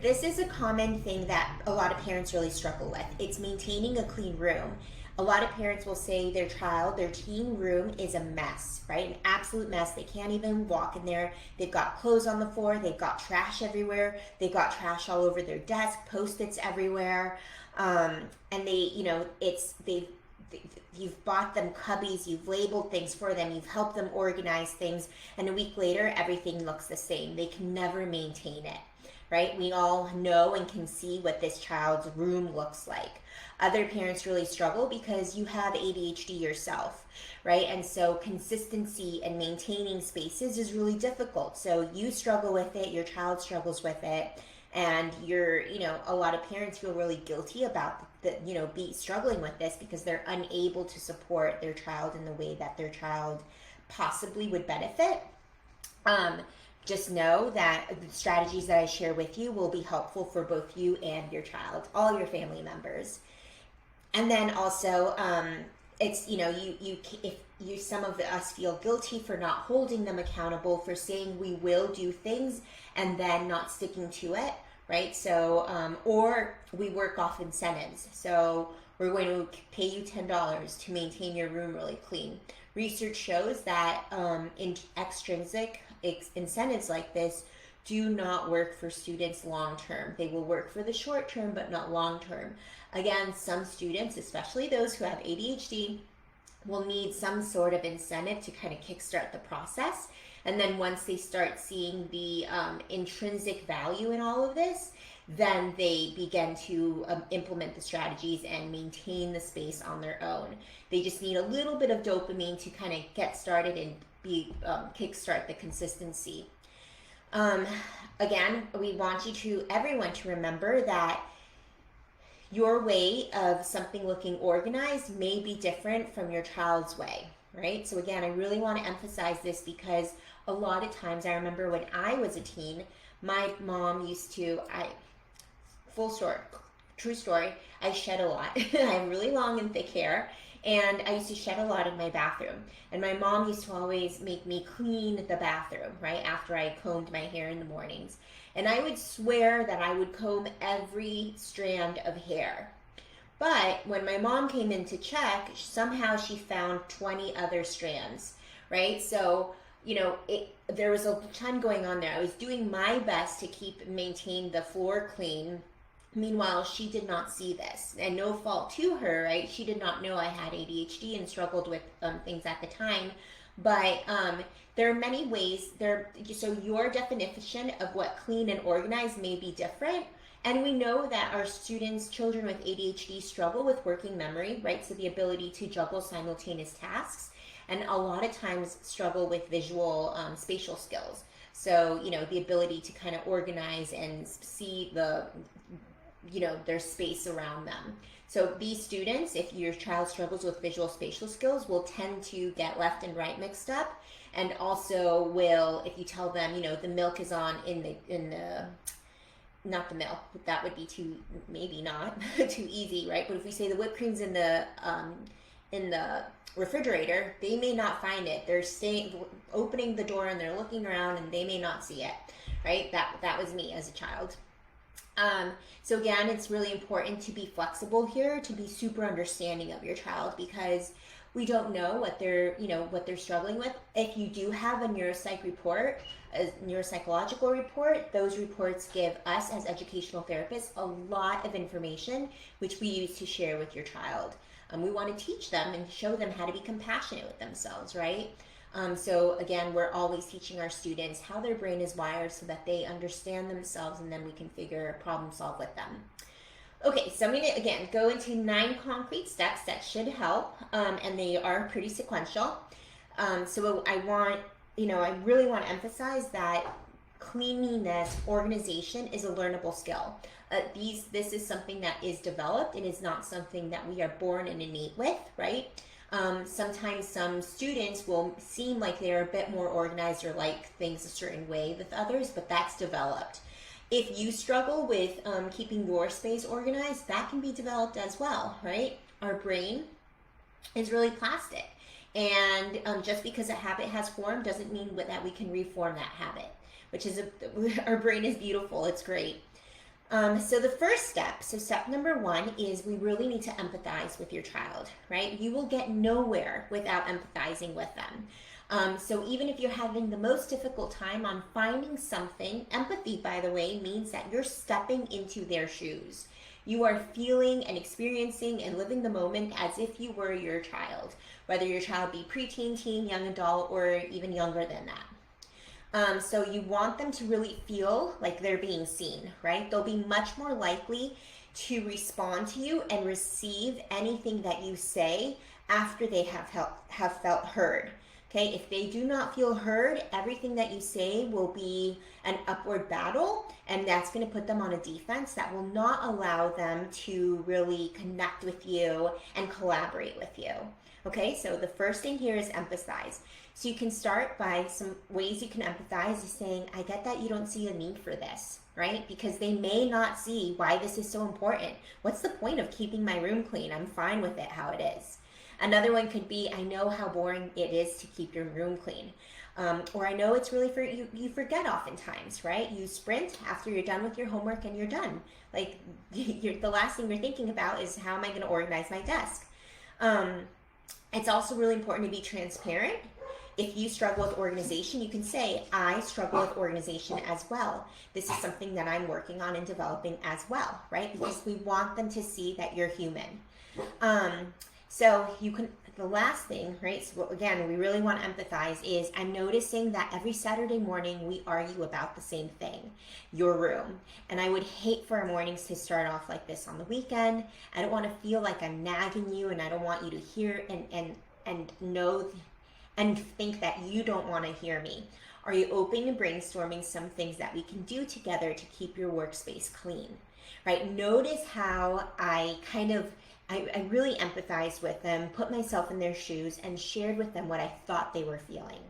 This is a common thing that a lot of parents really struggle with. It's maintaining a clean room. A lot of parents will say their teen room is a mess, right? An absolute mess. They can't even walk in there. They've got clothes on the floor. They've got trash everywhere. They've got trash all over their desk, Post-its everywhere. And you've bought them cubbies, you've labeled things for them, you've helped them organize things, and a week later, everything looks the same. They can never maintain it. Right? We all know and can see what this child's room looks like. Other parents really struggle because you have ADHD yourself, right? And so consistency and maintaining spaces is really difficult. So you struggle with it, your child struggles with it, and a lot of parents feel really guilty about be struggling with this because they're unable to support their child in the way that their child possibly would benefit. Just know that the strategies that I share with you will be helpful for both you and your child, all your family members. And then also, it's some of us feel guilty for not holding them accountable, for saying we will do things and then not sticking to it, right? So, or we work off incentives. So we're going to pay you $10 to maintain your room really clean. Research shows that extrinsic incentives like this do not work for students long term. They will work for the short term, but not long term. Again, some students, especially those who have ADHD, will need some sort of incentive to kind of kickstart the process. And then once they start seeing the intrinsic value in all of this, then they begin to implement the strategies and maintain the space on their own. They just need a little bit of dopamine to kind of get started and kickstart the consistency. Again, we want everyone to remember that your way of something looking organized may be different from your child's way, right? So again, I really want to emphasize this because a lot of times, I remember when I was a teen, my mom used to, full story, true story, I shed a lot. I have really long and thick hair, and I used to shed a lot in my bathroom. And my mom used to always make me clean the bathroom, right, after I combed my hair in the mornings. And I would swear that I would comb every strand of hair. But when my mom came in to check, somehow she found 20 other strands, right? So, there was a ton going on there. I was doing my best to maintain the floor clean. Meanwhile, she did not see this, and no fault to her, right? She did not know I had ADHD and struggled with things at the time. But there are many ways so your definition of what clean and organized may be different. And we know that our children with ADHD struggle with working memory, right? So the ability to juggle simultaneous tasks, and a lot of times struggle with visual spatial skills. So, the ability to kind of organize and see their space around them. So these students, if your child struggles with visual spatial skills, will tend to get left and right mixed up, and also will, if you tell them, the milk is on not the milk, that would be maybe not too easy, right? But if we say the whipped cream's in the refrigerator, they may not find it. They're opening the door and they're looking around and they may not see it, right? That was me as a child. So again, it's really important to be flexible here, to be super understanding of your child, because we don't know what they're struggling with. If you do have a neuropsychological report, those reports give us as educational therapists a lot of information, which we use to share with your child. We want to teach them and show them how to be compassionate with themselves, right? So again, we're always teaching our students how their brain is wired so that they understand themselves, and then we can problem solve with them. Okay, so I'm going to, again, go into 9 concrete steps that should help, and they are pretty sequential. So I really want to emphasize that cleanliness, organization is a learnable skill. This is something that is developed. It is not something that we are born and innate with, right? Sometimes some students will seem like they're a bit more organized or like things a certain way with others, but that's developed. If you struggle with keeping your space organized, that can be developed as well, right? Our brain is really plastic. And just because a habit has formed doesn't mean that we can reform that habit, our brain is beautiful. It's great. So the first step, so step number one is we really need to empathize with your child, right? You will get nowhere without empathizing with them. So even if you're having the most difficult time on finding something, empathy, by the way, means that you're stepping into their shoes. You are feeling and experiencing and living the moment as if you were your child, whether your child be preteen, teen, young adult, or even younger than that. So you want them to really feel like they're being seen, right? They'll be much more likely to respond to you and receive anything that you say after they have felt heard. Okay, if they do not feel heard, everything that you say will be an upward battle, and that's going to put them on a defense that will not allow them to really connect with you and collaborate with you. Okay, so the first thing here is emphasize. So you can start by some ways you can empathize is saying, I get that you don't see a need for this, right? Because they may not see why this is so important. What's the point of keeping my room clean? I'm fine with it how it is. Another one could be, I know how boring it is to keep your room clean. Or I know it's really for you, you forget oftentimes, right? You sprint after you're done with your homework and you're done. Like the last thing you're thinking about is how am I going to organize my desk? It's also really important to be transparent. If you struggle with organization, you can say, I struggle with organization as well. This is something that I'm working on and developing as well, right? Because we want them to see that you're human. So you can, the last thing, right? So again, we really want to empathize is I'm noticing that every Saturday morning we argue about the same thing, your room. And I would hate for our mornings to start off like this on the weekend. I don't want to feel like I'm nagging you, and I don't want you to hear and know and think that you don't want to hear me. Are you open to brainstorming some things that we can do together to keep your workspace clean, right? Notice how I really empathized with them, put myself in their shoes, and shared with them what I thought they were feeling,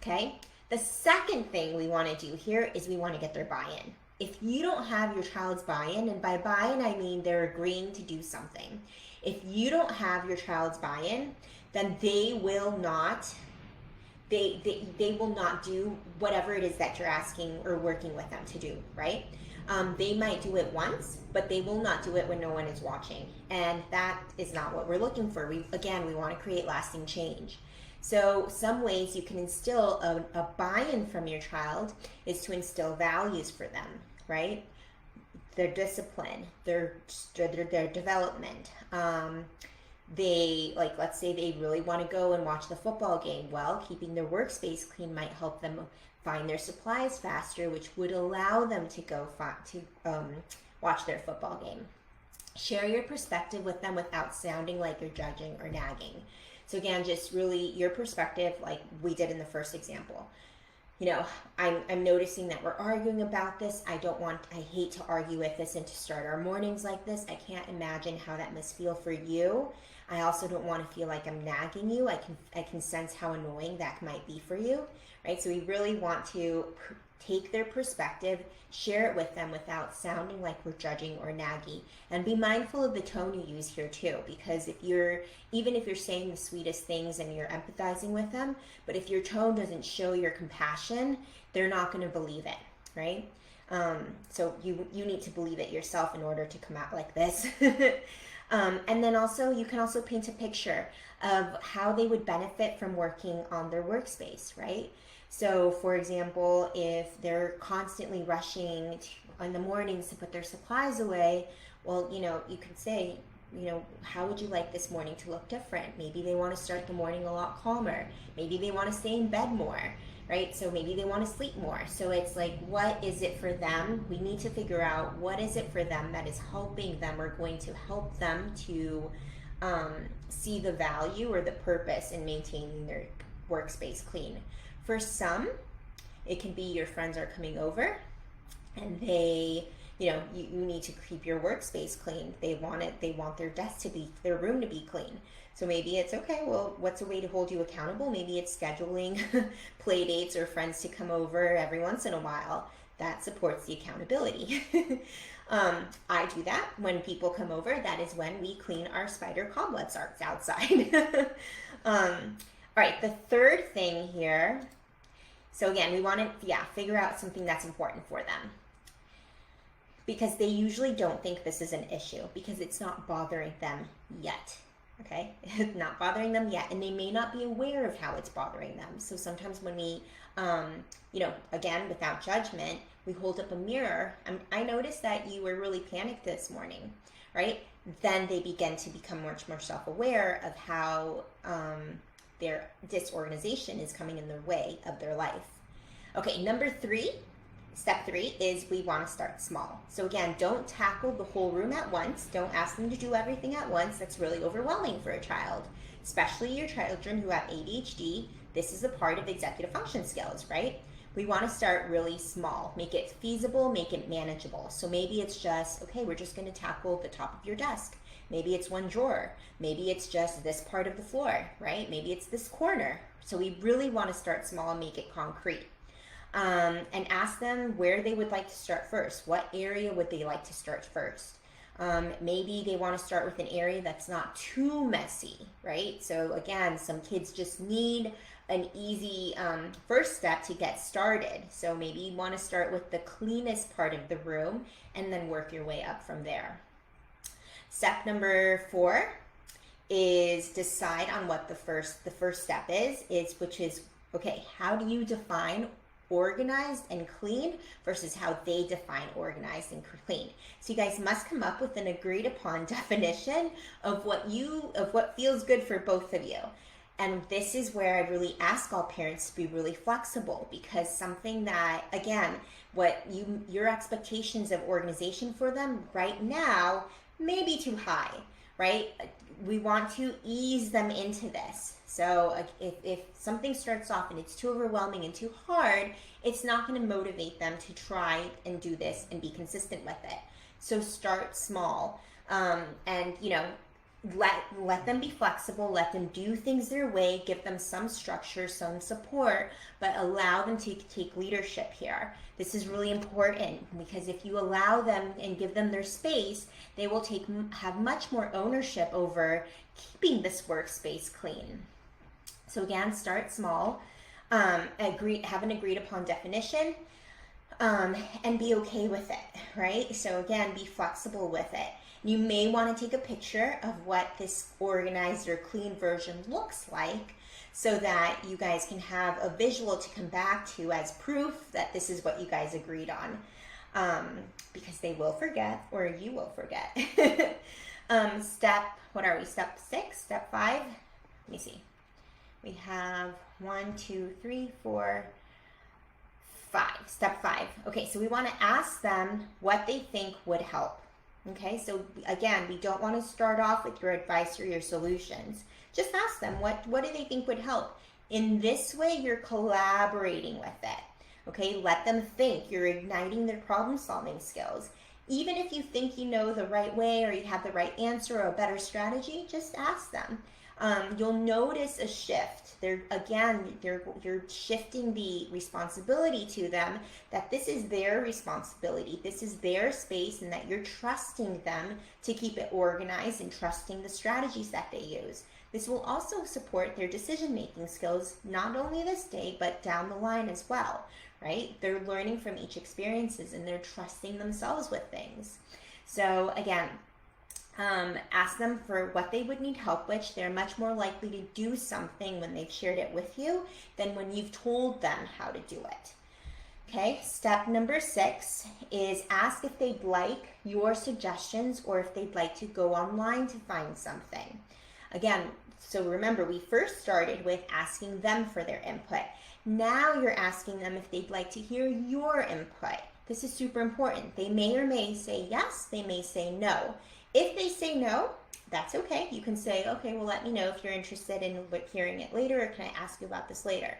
okay? The second thing we want to do here is we want to get their buy-in. If you don't have your child's buy-in, and by buy-in I mean they're agreeing to do something. If you don't have your child's buy-in, then they will not do whatever it is that you're asking or working with them to do, right? They might do it once, but they will not do it when no one is watching. And that is not what we're looking for. We want to create lasting change. So some ways you can instill a buy-in from your child is to instill values for them, right? Their discipline, their development. Let's say they really want to go and watch the football game. Well, keeping their workspace clean might help them find their supplies faster, which would allow them to go watch their football game. Share your perspective with them without sounding like you're judging or nagging. So again, just really your perspective, like we did in the first example. You know, I'm noticing that we're arguing about this. I hate to argue with this and to start our mornings like this. I can't imagine how that must feel for you. I also don't want to feel like I'm nagging you. I can sense how annoying that might be for you, right? So we really want to take their perspective, share it with them without sounding like we're judging or nagging, and be mindful of the tone you use here too, because even if you're saying the sweetest things and you're empathizing with them, but if your tone doesn't show your compassion, they're not going to believe it, right? So you need to believe it yourself in order to come out like this. And then also, you can also paint a picture of how they would benefit from working on their workspace, right? So for example, if they're constantly rushing in the mornings to put their supplies away, well, you could say, how would you like this morning to look different? Maybe they want to start the morning a lot calmer. Maybe they want to stay in bed more, right? So maybe they want to sleep more. So it's like, what is it for them? We need to figure out what is it for them that is helping them or going to help them to see the value or the purpose in maintaining their workspace clean. For some, it can be your friends are coming over and they, you need to keep your workspace clean. They want their room to be clean. So maybe it's okay, well, what's a way to hold you accountable? Maybe it's scheduling play dates or friends to come over every once in a while. That supports the accountability. I do that when people come over. That is when we clean our spider cobwebs outside. All right, the third thing here. So again, we want to, figure out something that's important for them. because they usually don't think this is an issue because it's not bothering them yet. Okay, it's not bothering them yet, and they may not be aware of how it's bothering them. So sometimes when we, again, without judgment, we hold up a mirror. I noticed that you were really panicked this morning, right? Then they begin to become much more self-aware of how their disorganization is coming in the way of their life. Okay, step three is we want to start small. So again, don't tackle the whole room at once. Don't ask them to do everything at once. That's really overwhelming for a child, especially your children who have ADHD. This is a part of executive function skills, right? We want to start really small, make it feasible, make it manageable. So maybe it's just, okay, we're just going to tackle the top of your desk. Maybe it's one drawer. Maybe it's just this part of the floor, right? Maybe it's this corner. So we really want to start small and make it concrete. And ask them where they would like to start first. What area would they like to start first? Maybe they want to start with an area that's not too messy, right? So again, some kids just need an easy first step to get started. So maybe you want to start with the cleanest part of the room and then work your way up from there. Step number 4 is decide on what the first step is, which is, okay, how do you define organized and clean versus how they define organized and clean? So you guys must come up with an agreed upon definition of what feels good for both of you. And this is where I really ask all parents to be really flexible, because something that, again, your expectations of organization for them right now may be too high, right? We want to ease them into this. So if something starts off and it's too overwhelming and too hard, it's not going to motivate them to try and do this and be consistent with it. So start small, and let them be flexible, let them do things their way, give them some structure, some support, but allow them to take leadership here. This is really important, because if you allow them and give them their space, they will have much more ownership over keeping this workspace clean. So again, start small, have an agreed upon definition, and be okay with it, right? So again, be flexible with it. You may want to take a picture of what this organized or clean version looks like, so that you guys can have a visual to come back to as proof that this is what you guys agreed on, because they will forget, or you will forget. Step 6, step 5, let me see. We have 1, 2, 3, 4, 5. Step 5. Okay, so we want to ask them what they think would help. Okay, so again, we don't want to start off with your advice or your solutions. Just ask them, what do they think would help? In this way, you're collaborating with it. Okay, let them think. You're igniting their problem-solving skills. Even if you think you know the right way or you have the right answer or a better strategy, just ask them. You'll notice a shift. You're shifting the responsibility to them, that this is their responsibility, this is their space, and that you're trusting them to keep it organized and trusting the strategies that they use. This will also support their decision-making skills, not only this day, but down the line as well, right? They're learning from each experiences, and they're trusting themselves with things. So again, ask them for what they would need help with. They're much more likely to do something when they've shared it with you than when you've told them how to do it. Okay, step number 6 is ask if they'd like your suggestions or if they'd like to go online to find something. Again, so remember, we first started with asking them for their input. Now you're asking them if they'd like to hear your input. This is super important. They may or may say yes, they may say no. If they say no, that's okay. You can say, okay, well, let me know if you're interested in hearing it later, or can I ask you about this later?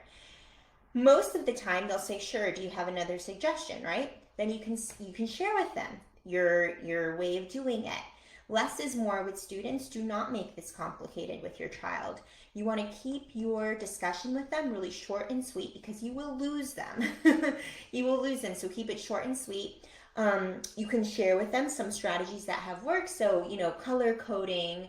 Most of the time, they'll say, sure, do you have another suggestion, right? Then you can share with them your way of doing it. Less is more with students. Do not make this complicated with your child. You want to keep your discussion with them really short and sweet, because you will lose them. You will lose them, so keep it short and sweet. You can share with them some strategies that have worked. So, color coding,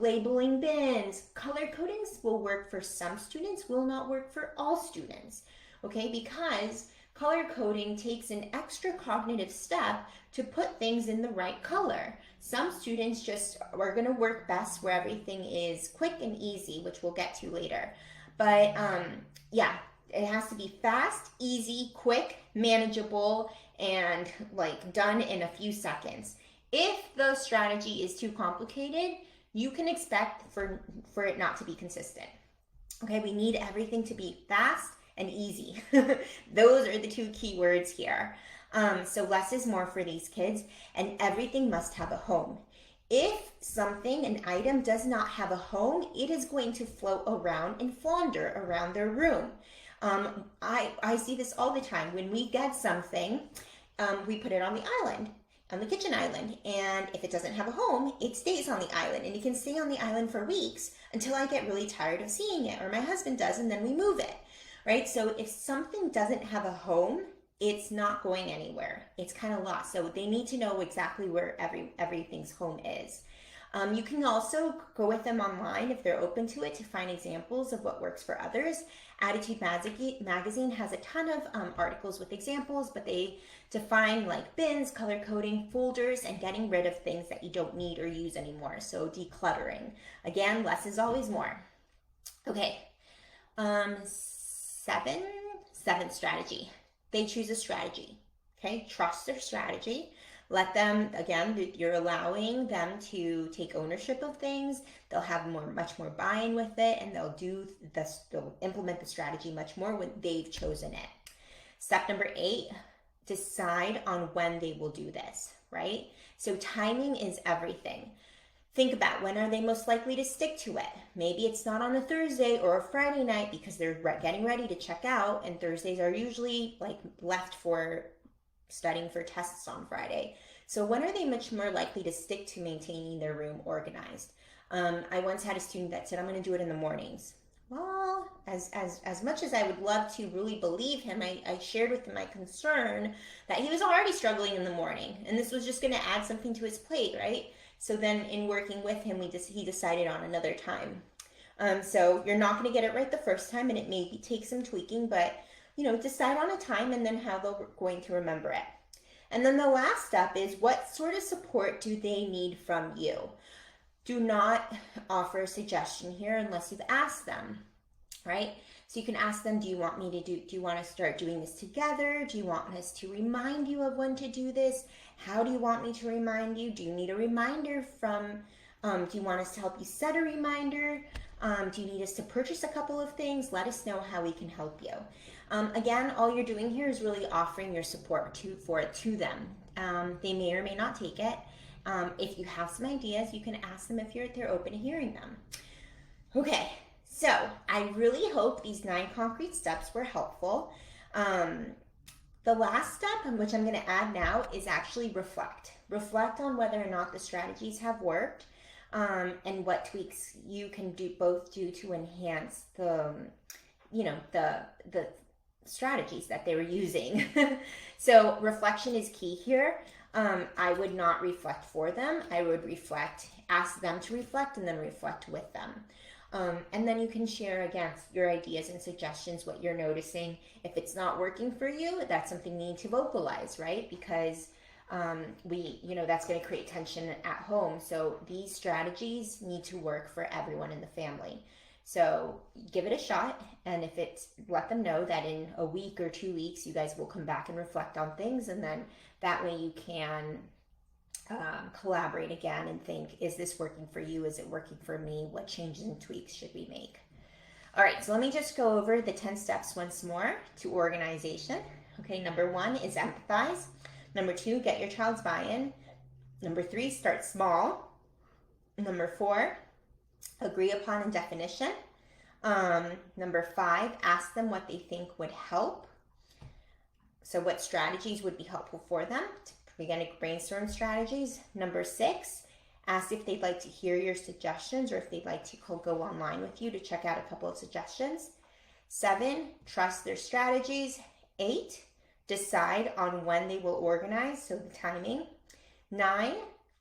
labeling bins. Color codings will work for some students, will not work for all students. Okay, because Color coding takes an extra cognitive step to put things in the right color. Some students just are going to work best where everything is quick and easy, which we'll get to later. But yeah, it has to be fast, easy, quick, manageable, and like done in a few seconds. If the strategy is too complicated, you can expect for it not to be consistent. Okay, we need everything to be fast and easy. Those are the two key words here. So less is more for these kids, and everything must have a home. If something, an item, does not have a home, it is going to float around and flounder around their room. I see this all the time. When we get something, we put it on the island, on the kitchen island, and if it doesn't have a home, it stays on the island, and it can stay on the island for weeks until I get really tired of seeing it, or my husband does, and then we move it, right? So if something doesn't have a home, it's not going anywhere. It's kind of lost. So they need to know exactly where everything's home is. You can also go with them online if they're open to it to find examples of what works for others. Attitude Magazine has a ton of articles with examples, but they define like bins, color coding, folders, and getting rid of things that you don't need or use anymore. So decluttering. Again, less is always more. Okay, seventh strategy. They choose a strategy. Okay, trust their strategy. Let them, again, you're allowing them to take ownership of things. They'll have much more buy-in with it, and they'll implement the strategy much more when they've chosen it. Step number 8, decide on when they will do this, right? So timing is everything. Think about, when are they most likely to stick to it? Maybe it's not on a Thursday or a Friday night because they're getting ready to check out, and Thursdays are usually like left for studying for tests on Friday. So when are they much more likely to stick to maintaining their room organized? I once had a student that said, I'm going to do it in the mornings. Well, as much as I would love to really believe him, I shared with him my concern that he was already struggling in the morning, and this was just going to add something to his plate, right? So then in working with him, he decided on another time. So you're not going to get it right the first time, and it may take some tweaking, but decide on a time and then how they're going to remember it. And then the last step is, what sort of support do they need from you? Do not offer a suggestion here unless you've asked them, right? So you can ask them, do you want to start doing this together? Do you want us to remind you of when to do this? How do you want me to remind you? Do you need a reminder do you want us to help you set a reminder? Do you need us to purchase a couple of things? Let us know how we can help you. Again, all you're doing here is really offering your support to them. They may or may not take it. If you have some ideas, you can ask them if they're open to hearing them. Okay, so I really hope these 9 concrete steps were helpful. The last step, which I'm going to add now, is actually reflect. Reflect on whether or not the strategies have worked, and what tweaks you can do to enhance the strategies that they were using. So reflection is key here. I would not reflect for them. I would ask them to reflect, and then reflect with them. And then you can share, again, your ideas and suggestions, what you're noticing. If it's not working for you, that's something you need to vocalize, right? Because that's going to create tension at home. So these strategies need to work for everyone in the family. So give it a shot, and let them know that in a week or 2 weeks, you guys will come back and reflect on things, and then that way you can collaborate again and think, is this working for you? Is it working for me? What changes and tweaks should we make? All right, so let me just go over the 10 steps once more to organization. Okay, number 1 is empathize. Number 2, get your child's buy-in. Number 3, start small. Number 4, agree upon a definition. Number 5, ask them what they think would help. So what strategies would be helpful for them. We're going to brainstorm strategies. Number 6, ask if they'd like to hear your suggestions, or if they'd like to go online with you to check out a couple of suggestions. 7, trust their strategies. 8, decide on when they will organize, so the timing. 9,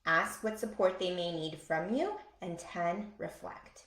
ask what support they may need from you. And 10, reflect.